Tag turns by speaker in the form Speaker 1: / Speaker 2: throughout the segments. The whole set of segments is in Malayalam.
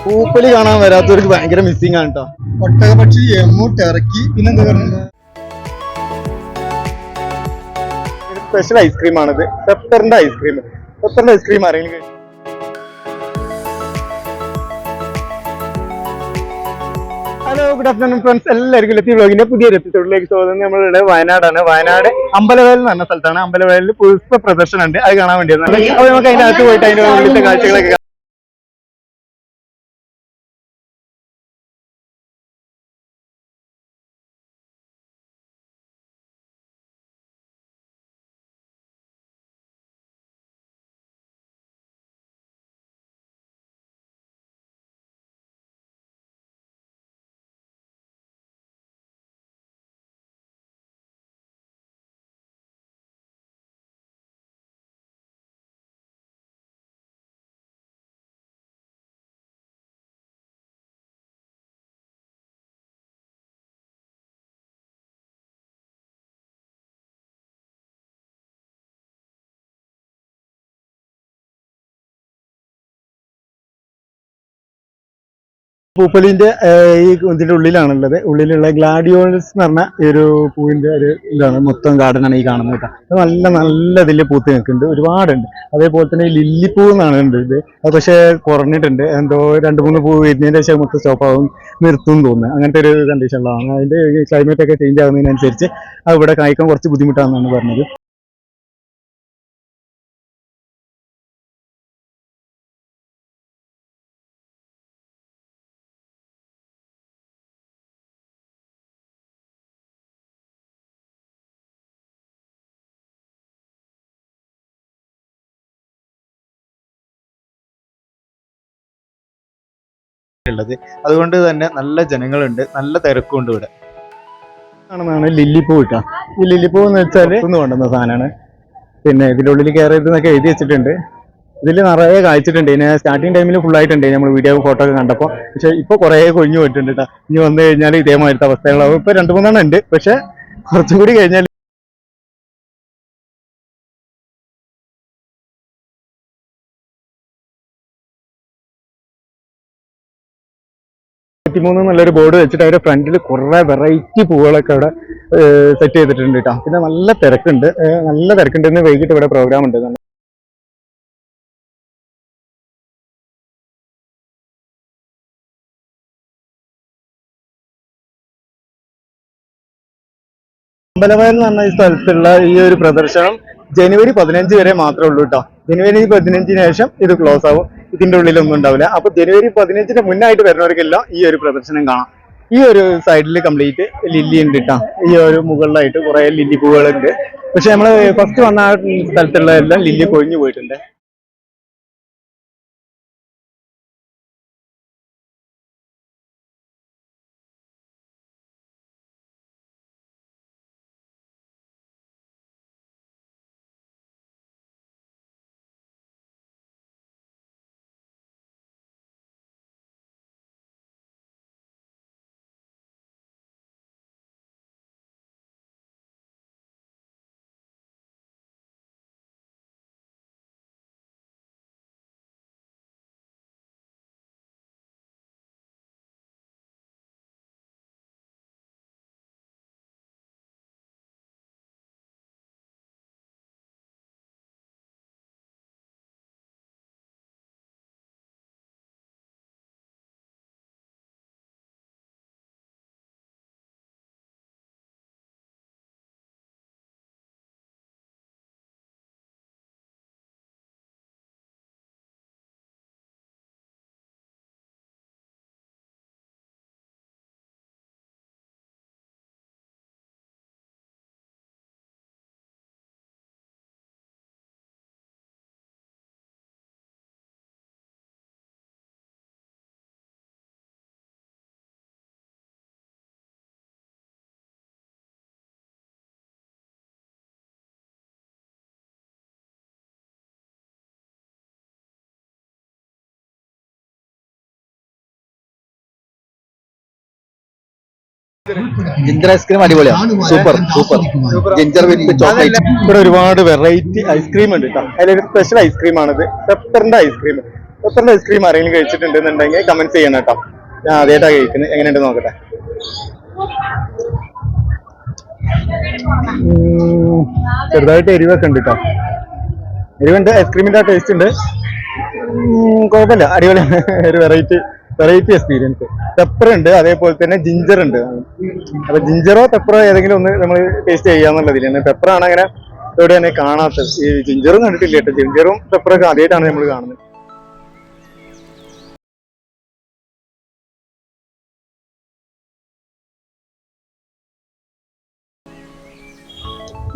Speaker 1: പൂപ്പലി കാണാൻ വരാത്തവർക്ക് ഭയങ്കര മിസ്സിംഗ് ആണ് കേട്ടോ. ഒട്ടകപക്ഷി, എമ്മു, ടെറക്കി, പിന്നെന്താ പറയുന്നത് സ്പെഷ്യൽ ഐസ്ക്രീം ആണിത്. പെപ്പറിന്റെ ഐസ്ക്രീം ആരെങ്കിലും ഹലോ, ഗുഡ് ആഫ്റ്റർനൂൺ ഫ്രണ്ട്സ്. എല്ലാവർക്കും ലത്തി വ്ലോഗിന്റെ പുതിയൊരു എപ്പിസോഡിലേക്ക് സ്വാഗതം. നമ്മളുടെ വയനാടാണ്. വയനാട് അമ്പലവയൽ എന്ന് പറഞ്ഞ സ്ഥലത്താണ്. അമ്പലവയലിൽ പുഷ്പ പ്രദർശനം ഉണ്ട്, അത് കാണാൻ വേണ്ടിയാണ്. അപ്പോൾ നമുക്ക് അതിന്റെ അകത്ത് പോയിട്ട് അതിന്റെ ഉള്ളിലത്തെ കാഴ്ചകളൊക്കെ പൂപ്പലിന്റെ ഇതിന്റെ ഉള്ളിലാണുള്ളത്. ഉള്ളിലുള്ള ഗ്ലാഡിയോളസ് എന്ന് പറഞ്ഞ ഈ ഒരു പൂവിന്റെ ഒരു ഇതാണ്. മൊത്തം ഗാർഡനാണ് ഈ കാണുന്നത് കേട്ടോ. നല്ല നല്ല ഇതിൽ പൂത്ത് നിൽക്കുന്നുണ്ട്, ഒരുപാടുണ്ട്. അതേപോലെ തന്നെ ലില്ലിപ്പൂ എന്നാണ് ഉണ്ട് ഇത്. അത് പക്ഷേ കുറഞ്ഞിട്ടുണ്ട്, എന്തോ 2-3 പൂ വരുന്നതിന്റെ ശേഷം മൊത്തം സ്റ്റോപ്പാവും, നിർത്തും തോന്നുന്നത്. അങ്ങനത്തെ ഒരു കണ്ടീഷനിലാണ്. അതിന്റെ ക്ലൈമറ്റ് ഒക്കെ ചേഞ്ച് ആകുന്നതിനനുസരിച്ച് അത് ഇവിടെ കായ്ക്കാൻ കുറച്ച് ബുദ്ധിമുട്ടാണെന്നാണ് പറഞ്ഞത്. അതുകൊണ്ട് തന്നെ നല്ല ജനങ്ങളുണ്ട്, നല്ല തിരക്കുണ്ട് ഇവിടെ. ആണെന്നാണ് ലില്ലിപ്പൂ കിട്ടാം. ഈ ലില്ലിപ്പൂ എന്ന് വെച്ചാൽ ഒന്ന് കൊണ്ടുവന്ന സാധനമാണ്. പിന്നെ ഇതിൻ്റെ ഉള്ളിൽ കയറിയത് എന്നൊക്കെ എഴുതി വെച്ചിട്ടുണ്ട്. ഇതിൽ നിറയെ കായ്ച്ചിട്ടുണ്ട്. ഇതിന് സ്റ്റാർട്ടിങ് ടൈമിൽ ഫുൾ ആയിട്ടുണ്ട്, നമ്മൾ വീഡിയോ ഫോട്ടോ ഒക്കെ കണ്ടപ്പോൾ. പക്ഷെ ഇപ്പോൾ കുറേ കൊഴിഞ്ഞു പോയിട്ടുണ്ട് കേട്ടോ. ഇനി വന്നു കഴിഞ്ഞാൽ ഇതേമാതിരത്തെ അവസ്ഥകളാവും. ഇപ്പോൾ 2-3 ഉണ്ട്, പക്ഷെ കുറച്ചും കൂടി കഴിഞ്ഞാൽ നല്ലൊരു ബോർഡ് വെച്ചിട്ട് അവരുടെ ഫ്രണ്ടിൽ കുറെ വെറൈറ്റി പൂവുകളൊക്കെ അവിടെ സെറ്റ് ചെയ്തിട്ടുണ്ട് കേട്ടോ. പിന്നെ നല്ല തിരക്കുണ്ട്, ഇന്ന് വൈകിട്ട് ഇവിടെ പ്രോഗ്രാം ഉണ്ട്. അമ്പലവയൽ എന്ന് പറഞ്ഞ ഈ സ്ഥലത്തുള്ള ഈ ഒരു പ്രദർശനം ജനുവരി 15 വരെ മാത്രമേ ഉള്ളൂ കേട്ടോ. ജനുവരി 15-ന് ശേഷം ഇത് ക്ലോസ് ആവും. ഇതിന്റെ ഉള്ളിലൊന്നും ഉണ്ടാവില്ല. അപ്പൊ ജനുവരി 15-ന് മുന്നായിട്ട് വരുന്നവർക്കെല്ലാം ഈ ഒരു പ്രദർശനം കാണാം. ഈ ഒരു സൈഡിൽ കംപ്ലീറ്റ് ലില്ലി ഉണ്ട് കേട്ടോ. ഈ ഒരു മുകളിലായിട്ട് കുറെ ലില്ലി പൂവുകളുണ്ട്. പക്ഷെ നമ്മള് ഫസ്റ്റ് വന്ന ആ സ്ഥലത്തുള്ള എല്ലാം ലില്ലി കൊഴിഞ്ഞു പോയിട്ടുണ്ട്.
Speaker 2: ജിഞ്ചർ ഐസ്ക്രീം അടിപൊളിയാണ്, സൂപ്പർ ജിഞ്ചർ വിത്ത് ചോക്ലേറ്റ്.
Speaker 1: ഇവിടെ ഒരുപാട് വെറൈറ്റി ഐസ്ക്രീം ഉണ്ട് കേട്ടോ. അതിലൊരു സ്പെഷ്യൽ ഐസ്ക്രീം ആണിത്. പെപ്പറിന്റെ ഐസ്ക്രീം പെപ്പറിന്റെ ഐസ്ക്രീം ആരെങ്കിലും കഴിച്ചിട്ടുണ്ടെന്നുണ്ടെങ്കിൽ കമന്റ് ചെയ്യണം കേട്ടോ. ഞാൻ ആദ്യമായിട്ടാണ് കഴിക്കുന്നത്, എങ്ങനെയുണ്ട് നോക്കട്ടെ. ചെറുതായിട്ട് എരിവൊക്കെ ഉണ്ട് കേട്ടോ. എരിവുണ്ട്, ഐസ്ക്രീമിന്റെ ആ ടേസ്റ്റ് ഉണ്ട്. കുഴപ്പമില്ല, അടിപൊളിയാണ്. ഒരു വെറൈറ്റി എക്സ്പീരിയൻസ്. പെപ്പർ ഉണ്ട്, അതേപോലെ തന്നെ ജിഞ്ചർ ഉണ്ട്. അപ്പൊ ജിഞ്ചറോ പെപ്പറോ ഏതെങ്കിലും ഒന്ന് നമ്മൾ ടേസ്റ്റ് ചെയ്യാന്നുള്ളതിലാണ്. പെപ്പറാണ് അങ്ങനെ എവിടെയാണ് കാണാത്തത്. ഈ ജിഞ്ചറും കണ്ടിട്ടില്ല കേട്ടോ. ജിഞ്ചറും പെപ്പറൊക്കെ ആദ്യമായിട്ടാണ് നമ്മൾ കാണുന്നത്.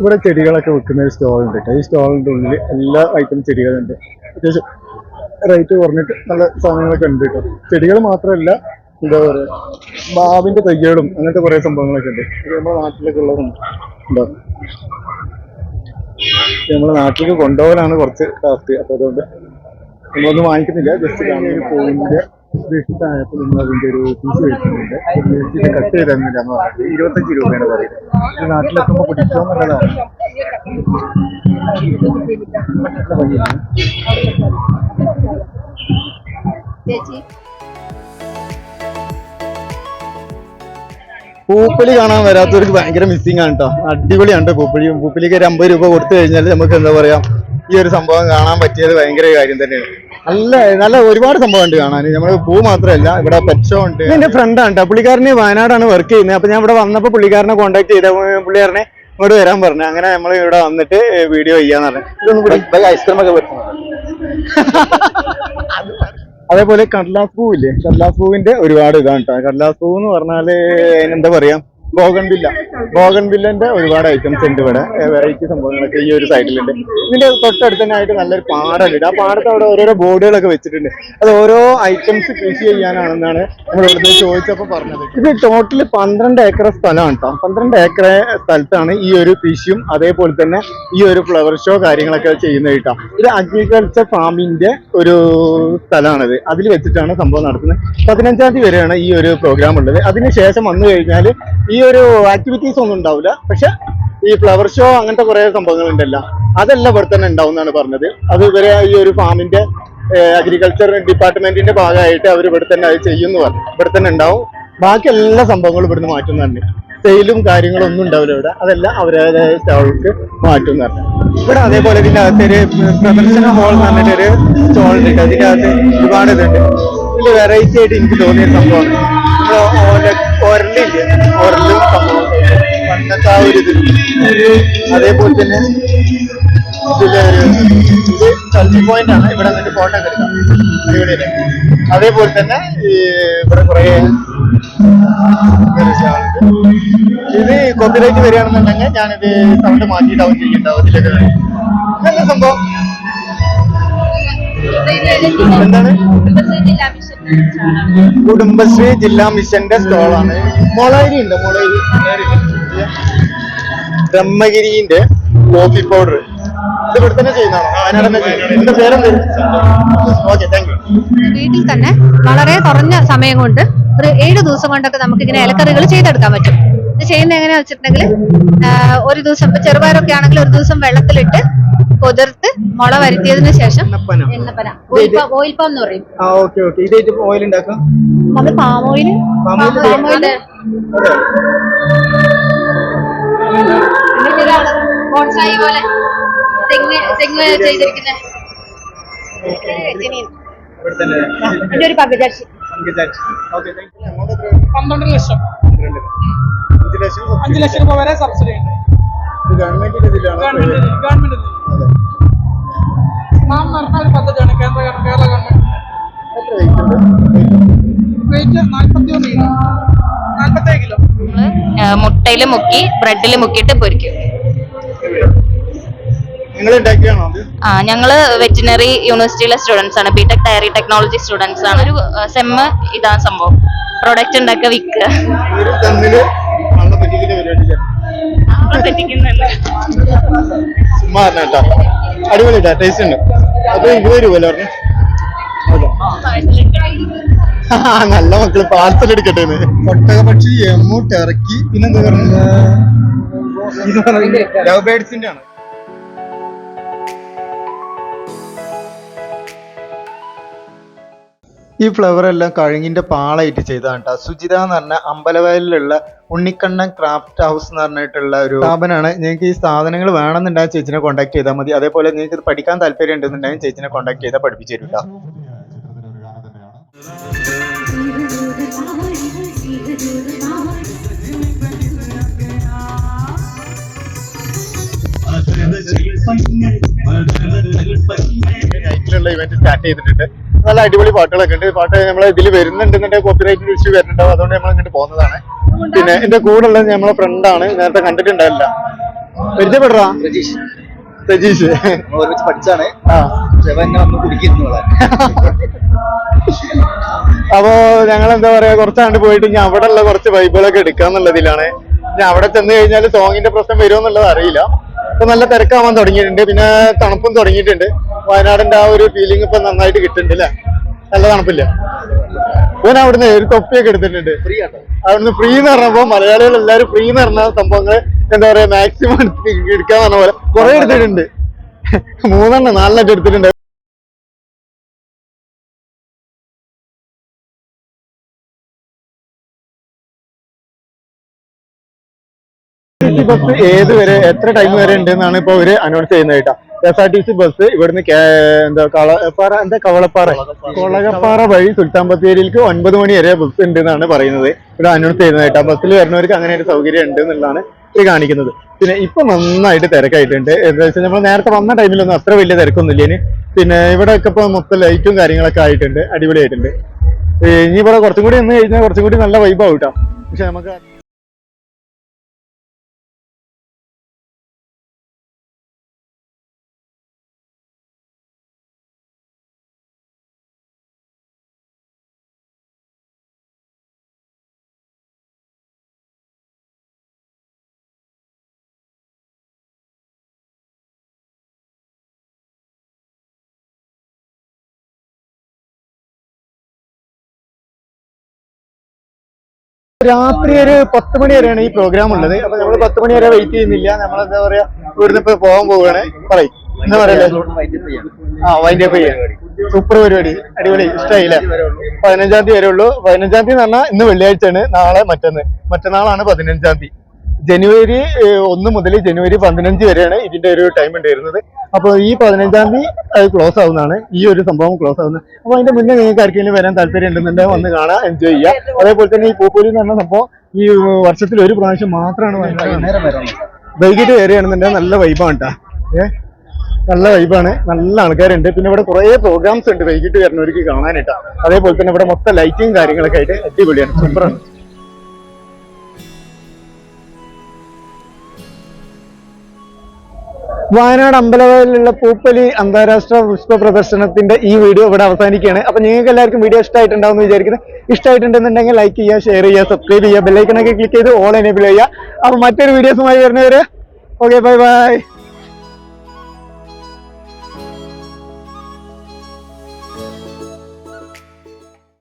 Speaker 1: ഇവിടെ ചെടികളൊക്കെ വെക്കുന്ന ഒരു സ്റ്റോൾ ഉണ്ട് കേട്ടോ. ഈ സ്റ്റോളിന്റെ ഉള്ളിൽ എല്ലാ ഐറ്റം ചെടികളുണ്ട്. അത്യാവശ്യം റേറ്റ് കുറഞ്ഞിട്ട് നല്ല സാധനങ്ങളൊക്കെ ഉണ്ട് കേട്ടോ. ചെടികൾ മാത്രമല്ല, എന്താ പറയുക, മാവിന്റെ തൈകളും അങ്ങനത്തെ കുറെ സംഭവങ്ങളൊക്കെ ഉണ്ട്. ഇത് നമ്മുടെ നാട്ടിലൊക്കെ ഉള്ളതുണ്ട്. ഉണ്ടോ, നമ്മുടെ നാട്ടിലേക്ക് കൊണ്ടുപോകാനാണ് കുറച്ച് ടാസ്ക്. അപ്പൊ അതുകൊണ്ട് നമ്മളൊന്നും വാങ്ങിക്കുന്നില്ല, ജസ്റ്റ് കാണുന്ന പൂവിന്റെ ഇഷ്ടമായപ്പോൾ നിങ്ങൾ അതിന്റെ ഒരു പീസ് കഴിക്കുന്നുണ്ട്. ഇത് കട്ട് ചെയ്ത് തന്നില്ല എന്ന് പറഞ്ഞിട്ട് 25 രൂപയാണ് പറയുന്നത്. നാട്ടിലെത്തുമ്പോൾ പിടിക്കുക എന്നുള്ളതാണ്. പൂപ്പലി കാണാൻ വരാത്തവർക്ക് ഭയങ്കര മിസ്സിംഗ് ആണ് കേട്ടോ. അടിപൊളിയാണ് കേട്ടോ പൂപ്പലി. പൂപ്പലിക്ക് ഒരു 50 രൂപ കൊടുത്തു കഴിഞ്ഞാൽ നമുക്ക് എന്താ പറയാ, ഈ ഒരു സംഭവം കാണാൻ പറ്റിയത് ഭയങ്കര കാര്യം തന്നെയാണ്. നല്ല ഒരുപാട് സംഭവം ഉണ്ട് കാണാൻ. നമ്മള് പൂ മാത്രമല്ല, ഇവിടെ പെറ്റ്ഷോ ഉണ്ട്. എന്റെ ഫ്രണ്ടാണ് കേട്ടോ, പുള്ളിക്കാരന് വയനാടാണ് വർക്ക് ചെയ്യുന്നത്. അപ്പൊ ഞാൻ ഇവിടെ വന്നപ്പോൾ പുള്ളിക്കാരനെ കോൺടാക്ട് ചെയ്ത, പുള്ളിക്കാരനെ ഇങ്ങോട്ട് വരാൻ പറഞ്ഞു. അങ്ങനെ നമ്മൾ ഇവിടെ വന്നിട്ട് വീഡിയോ ചെയ്യാന്ന് പറഞ്ഞു.
Speaker 2: ഐസ്ക്രീം ഒക്കെ പറ്റുന്നത്.
Speaker 1: അതേപോലെ കടലാസ് പൂവില്ലേ, കടലാസ് പൂവിന്റെ ഒരുപാട് ഇതാണ് കേട്ടോ. കടലാസ് പൂവ് എന്ന് പറഞ്ഞാല് അതിനെന്താ പറയാ, ബോഗൺവില്ലന്റെ ഒരുപാട് ഐറ്റംസ് ഉണ്ട് ഇവിടെ. വെറൈറ്റി സംഭവങ്ങളൊക്കെ ഈ ഒരു സൈഡിലുണ്ട്. ഇതിന്റെ തൊട്ടടുത്ത് തന്നെ ആയിട്ട് നല്ലൊരു പാടമുണ്ട്. ആ പാടത്ത് അവിടെ ഓരോരോ ബോർഡുകളൊക്കെ വെച്ചിട്ടുണ്ട്. അത് ഓരോ ഐറ്റംസ് കൃഷി ചെയ്യാനാണെന്നാണ് നമ്മൾ ഇവിടുന്ന് ചോദിച്ചപ്പോൾ പറഞ്ഞത്. ഇത് ടോട്ടല് 12 ഏക്കർ സ്ഥലമാണ് കേട്ടോ. 12 ഏക്കർ സ്ഥലത്താണ് ഈ ഒരു കൃഷിയും അതേപോലെ തന്നെ ഈ ഒരു ഫ്ലവർ ഷോ കാര്യങ്ങളൊക്കെ ചെയ്യുന്നത് കേട്ടോ. ഇത് അഗ്രികൾച്ചർ ഫാമിന്റെ ഒരു സ്ഥലമാണിത്. അതിൽ വെച്ചിട്ടാണ് സംഭവം നടത്തുന്നത്. 15-ാം തീയതി വരെയാണ് ഈ ഒരു പ്രോഗ്രാം ഉള്ളത്. അതിനുശേഷം വന്നു കഴിഞ്ഞാൽ ഈ ഒരു ആക്ടിവിറ്റീസ് ഒന്നും ഉണ്ടാവില്ല. പക്ഷെ ഈ ഫ്ലവർ ഷോ അങ്ങനത്തെ കുറെ സംഭവങ്ങൾ ഉണ്ടല്ലോ, അതെല്ലാം ഇവിടെ തന്നെ ഉണ്ടാവും എന്നാണ് പറഞ്ഞത്. അത് ഇവരെ ഈ ഒരു ഫാമിന്റെ അഗ്രികൾച്ചർ ഡിപ്പാർട്ട്മെന്റിന്റെ ഭാഗമായിട്ട് അവർ ഇവിടെ തന്നെ അത് ചെയ്യുന്നു പറഞ്ഞു. ഇവിടെ തന്നെ ഉണ്ടാവും. ബാക്കി എല്ലാ സംഭവങ്ങളും ഇവിടുന്ന് മാറ്റുന്നുണ്ട്. സെയിലും കാര്യങ്ങളും ഒന്നും ഉണ്ടാവില്ല ഇവിടെ. അതെല്ലാം അവരുടെ സ്റ്റോൾക്ക് മാറ്റും എന്ന് പറഞ്ഞു. ഇവിടെ അതേപോലെ ഇതിന്റെ അകത്തൊരു പ്രദർശന ഹോൾ എന്ന് പറഞ്ഞിട്ടൊരു സ്റ്റോൾ ഉണ്ട്. അതിന്റെ അകത്ത് ഒരുപാട് ഇതുണ്ട്. ഇതിൽ വെറൈറ്റി ആയിട്ട് എനിക്ക് തോന്നിയ സംഭവമാണ് ഒരലില്ലേ, ഒരലും സംഭവം പണ്ടത്തെ ആ ഒരു ഇത്. അതേപോലെ തന്നെ ഇത് സെൽഫി പോയിന്റ് ആണ്. ഇവിടെ നിന്നിട്ട് ഫോട്ടോ ഒക്കെ എടുക്കാം, അടിപൊളിയല്ലേ. അതേപോലെ തന്നെ ഇവിടെ കുറെ ഇത് കോപ്പിറൈറ്റ് വരികയാണെന്നുണ്ടെങ്കിൽ ഞാനിത് സൗണ്ട് മാറ്റിയിട്ടാവും ചെയ്യുന്നുണ്ടാവും. ഇതിലൊക്കെ നല്ല സംഭവം എന്താണ്, കുടുംബശ്രീ ജില്ലാ മിഷന്റെ സ്റ്റോളാണ്. മൊളേരി ഉണ്ട്, മൊളേരി ബ്രഹ്മഗിരിന്റെ കോഫി പൗഡർ. ഇത് ഇവിടെ തന്നെ ചെയ്യുന്നതാണോ? വയനാട് തന്നെ ചെയ്യുന്നത്. എന്റെ പേരെന്ത്? Okay, thank you.
Speaker 3: വീട്ടിൽ തന്നെ വളരെ കുറഞ്ഞ സമയം കൊണ്ട് ഒരു 7 ദിവസം കൊണ്ടൊക്കെ നമുക്ക് ഇങ്ങനെ ഇലക്കറികൾ ചെയ്തെടുക്കാൻ പറ്റും. ഇത് ചെയ്യുന്നത് എങ്ങനെയാ വെച്ചിട്ടുണ്ടെങ്കിൽ, ഒരു ദിവസം ഇപ്പൊ ചെറുപയറൊക്കെ ആണെങ്കിൽ ഒരു ദിവസം വെള്ളത്തിലിട്ട് കുതിർത്ത് മുള വരുത്തിയതിനു ശേഷം എണ്ണപ്പന, ഓയിൽ പാം എന്ന് പറയും.
Speaker 1: ഓയിൽ ഉണ്ടാക്കാം.
Speaker 3: അത് പാം ഓയിൽ. ബോൺസായി പോലെ തെങ്ങ് ചെയ്തിരിക്കുന്ന എന്റെ ഒരു പങ്കജാക്ഷി.
Speaker 4: 12 ലക്ഷം 5 ലക്ഷം രൂപ വരെ സബ്സിഡി ഉണ്ട്. ഗവൺമെന്റ് നാം നടന്ന ഒരു പദ്ധതിയാണ് Kerala government. Rate 41 kilo, 47 kilo.
Speaker 3: മുട്ടയില് മുക്കി ബ്രെഡില് മുക്കിയിട്ട് പൊരിക്കും.
Speaker 5: ഞങ്ങള് വെറ്റിനറി യൂണിവേഴ്സിറ്റിയിലെ സ്റ്റുഡൻസ് ആണ്. ബിടെക് ഡയറി ടെക്നോളജി സ്റ്റുഡൻസ് ആണ്. ഒരു സെമ്മ് ഇതാണ് സംഭവം. പ്രൊഡക്റ്റ് ഉണ്ടാക്കുക, വിൽക്കുക.
Speaker 1: അടിപൊളി ടേസ്റ്റ് ഉണ്ട്. അത് 20 രൂപ പറഞ്ഞു. നല്ല മക്കള് പാർസൽ എടുക്കട്ടെ. ഒട്ടകപക്ഷി, എമ്മു, ടർക്കി, പിന്നെന്താ പറഞ്ഞ ലവ് ബേർഡ്സിന്റെ ആണ്. ഈ ഫ്ലവർ എല്ലാം കഴുങ്ങിന്റെ പാളായിട്ട് ചെയ്തതാണ് കേട്ടോ. സുജിത എന്ന് പറഞ്ഞ അമ്പലവയലിലുള്ള ഉണ്ണിക്കണ്ണൻ ക്രാഫ്റ്റ് ഹൗസ് എന്ന് പറഞ്ഞിട്ടുള്ള ഒരു സ്ഥാപനമാണ്. നിങ്ങൾക്ക് ഈ സാധനങ്ങൾ വേണമെന്നുണ്ടെങ്കിൽ ചേച്ചിനെ കോൺടാക്ട് ചെയ്താൽ മതി. അതേപോലെ നിങ്ങൾക്ക് ഇത് പഠിക്കാൻ താല്പര്യം ഉണ്ടെന്നുണ്ടെങ്കിൽ ചേച്ചിനെ കോൺടാക്ട് ചെയ്താൽ പഠിപ്പിച്ചു തരും കേട്ടോ. നൈറ്റിലുള്ള ഇവന്റ് സ്റ്റാർട്ട് ചെയ്തിട്ടുണ്ട്. നല്ല അടിപൊളി പാട്ടുകളൊക്കെ ഉണ്ട്. പാട്ട് നമ്മളെ ഇതിൽ വരുന്നുണ്ടെന്നുണ്ടെങ്കിൽ കോപ്പിറൈറ്റിന്റെ ഇഷ്യൂ വരുന്നുണ്ടാവും. അതുകൊണ്ട് നമ്മൾ ഇങ്ങോട്ട് പോകുന്നതാണ്. പിന്നെ എന്റെ കൂടെ ഉള്ളത് നമ്മളെ ഫ്രണ്ടാണ്, നേരത്തെ കണ്ടിട്ടുണ്ടാവില്ല. പരിചയപ്പെടാ? രജീഷ്.
Speaker 2: ഒരുമിച്ച് പഠിച്ചാണ്.
Speaker 1: അപ്പോ ഞങ്ങൾ എന്താ പറയാ, കുറച്ചാണ്ട് പോയിട്ട് ഞാൻ അവിടെ ഉള്ള കുറച്ച് വൈബുകളൊക്കെ എടുക്കാന്നുള്ളതിലാണ്. ഞാൻ അവിടെ ചെന്ന് കഴിഞ്ഞാൽ സോങ്ങിന്റെ പ്രശ്നം വരുമോ എന്നുള്ളത് അറിയില്ല. ഇപ്പൊ നല്ല തിരക്കാവാൻ തുടങ്ങിയിട്ടുണ്ട്. പിന്നെ തണുപ്പും തുടങ്ങിയിട്ടുണ്ട്. വയനാടിന്റെ ആ ഒരു ഫീലിംഗ് ഇപ്പൊ നന്നായിട്ട് കിട്ടുന്നുണ്ട് അല്ലേ? നല്ല തണുപ്പില്ല. ഓൻ അവിടുന്ന് ഒരു തൊപ്പിയൊക്കെ എടുത്തിട്ടുണ്ട്. അവിടുന്ന് ഫ്രീ എന്ന് പറഞ്ഞപ്പോ മലയാളികൾ എല്ലാവരും ഫ്രീ എന്ന് പറഞ്ഞ സംഭവങ്ങൾ എന്താ പറയാ മാക്സിമം എടുക്കാൻ പറഞ്ഞ പോലെ കുറെ എടുത്തിട്ടുണ്ട്. 3 4 എടുത്തിട്ടുണ്ട്. ബസ് ഏത് വരെ എത്ര ടൈം വരെ ഉണ്ട് എന്നാണ് ഇപ്പൊ അവര് അനൗൺസ് ചെയ്യുന്നത് കേട്ടോ. KSRTC ബസ് ഇവിടുന്ന് കൊളകപ്പാറ വഴി സുൽത്താൻ ബത്തേരിയിലേക്ക് 9 മണി വരെ ബസ് ഉണ്ട് എന്നാണ് പറയുന്നത്. ഇവിടെ അനൗൺസ് ചെയ്യുന്നത് കേട്ടോ. ബസ്സിൽ വരുന്നവർക്ക് അങ്ങനെ ഒരു സൗകര്യം ഉണ്ട് എന്നുള്ളതാണ് ഇത് കാണിക്കുന്നത്. പിന്നെ ഇപ്പൊ നന്നായിട്ട് തിരക്കായിട്ടുണ്ട്. എന്താ വെച്ചാൽ നമ്മൾ നേരത്തെ വന്ന ടൈമിലൊന്നും അത്ര വലിയ തിരക്കൊന്നുമില്ല. പിന്നെ ഇവിടെ ഒക്കെ ഇപ്പൊ മൊത്തം ലൈറ്റും കാര്യങ്ങളൊക്കെ ആയിട്ടുണ്ട്. അടിപൊളിയായിട്ടുണ്ട്. ഇനി ഇവിടെ കുറച്ചും കൂടി ഒന്ന് കഴിഞ്ഞാൽ കുറച്ചും കൂടി നല്ല വൈബാവും കേട്ടോ. പക്ഷെ നമുക്ക് രാത്രി ഒരു 10 മണി വരെയാണ് ഈ പ്രോഗ്രാം ഉള്ളത്. അപ്പൊ നമ്മൾ 10 മണി വരെ വെയിറ്റ് ചെയ്യുന്നില്ല. നമ്മൾ എന്താ പറയാ ഇവിടുന്ന് ഇപ്പൊ പോകാൻ പോവുകയാണ്. പറയും എന്താ പറയല്ലേ? വൈൻഡ് അപ്പ് ചെയ്യാം. സൂപ്പർ പരിപാടി, അടിപൊളി, ഇഷ്ടമായില്ലേ? 15-ാം തീയതി വരെ ഉള്ളൂ. 15-ാം തീയതി എന്ന് പറഞ്ഞാൽ ഇന്ന് വെള്ളിയാഴ്ചയാണ്. നാളെ മറ്റന്നാളാണ് 15-ാം തീയതി. ജനുവരി 1 മുതൽ ജനുവരി 15 വരെയാണ് ഇതിന്റെ ഒരു ടൈം ഉണ്ടായിരുന്നത്. അപ്പൊ ഈ 15-ാം തീയതി അത് ക്ലോസ് ആവുന്നതാണ്. ഈ ഒരു സംഭവം ക്ലോസ് ആവുന്നത്. അപ്പൊ അതിന്റെ മുന്നേ നിങ്ങൾക്ക് ആർക്കെങ്കിലും വരാൻ താല്പര്യം ഉണ്ടെന്നുണ്ടെങ്കിൽ വന്ന് കാണാം, എൻജോയ് ചെയ്യുക. അതേപോലെ തന്നെ ഈ പൂപ്പൊലി എന്ന് പറഞ്ഞ സംഭവം ഈ വർഷത്തിൽ ഒരു പ്രാവശ്യം മാത്രമാണ് വൈകിട്ട് വരികയാണെന്നുണ്ടെങ്കിൽ നല്ല വൈബാണ് കേട്ടോ. നല്ല വൈബാണ്, നല്ല ആൾക്കാരുണ്ട്. പിന്നെ ഇവിടെ കുറെ പ്രോഗ്രാംസ് ഉണ്ട് വൈകിട്ട് വരുന്നവർക്ക് കാണാനായിട്ടാ. അതേപോലെ തന്നെ ഇവിടെ മൊത്തം ലൈറ്റിങ് കാര്യങ്ങളൊക്കെ ആയിട്ട് അടിപൊളിയാണ്, സൂപ്പറാണ്. വയനാട് അമ്പലവയലിലുള്ള പൂപ്പൊലി അന്താരാഷ്ട്ര പുഷ്പ പ്രദർശനത്തിന്റെ ഈ വീഡിയോ ഇവിടെ അവസാനിക്കുകയാണ്. അപ്പൊ നിങ്ങൾക്ക് എല്ലാവർക്കും വീഡിയോ ഇഷ്ടമായിട്ടുണ്ടാവും എന്ന് വിചാരിക്കുന്നത്. ഇഷ്ടമായിട്ടുണ്ടെന്നുണ്ടെങ്കിൽ ലൈക്ക് ചെയ്യുക, ഷെയർ ചെയ്യുക, സബ്സ്ക്രൈബ് ചെയ്യുക, ബെല്ലൈക്കണൊക്കെ ക്ലിക്ക് ചെയ്ത് ഓൾ എനേബിൾ ചെയ്യുക. അപ്പൊ മറ്റൊരു വീഡിയോസുമായി വരുന്നവര് ഓക്കെ, ബൈ ബൈ.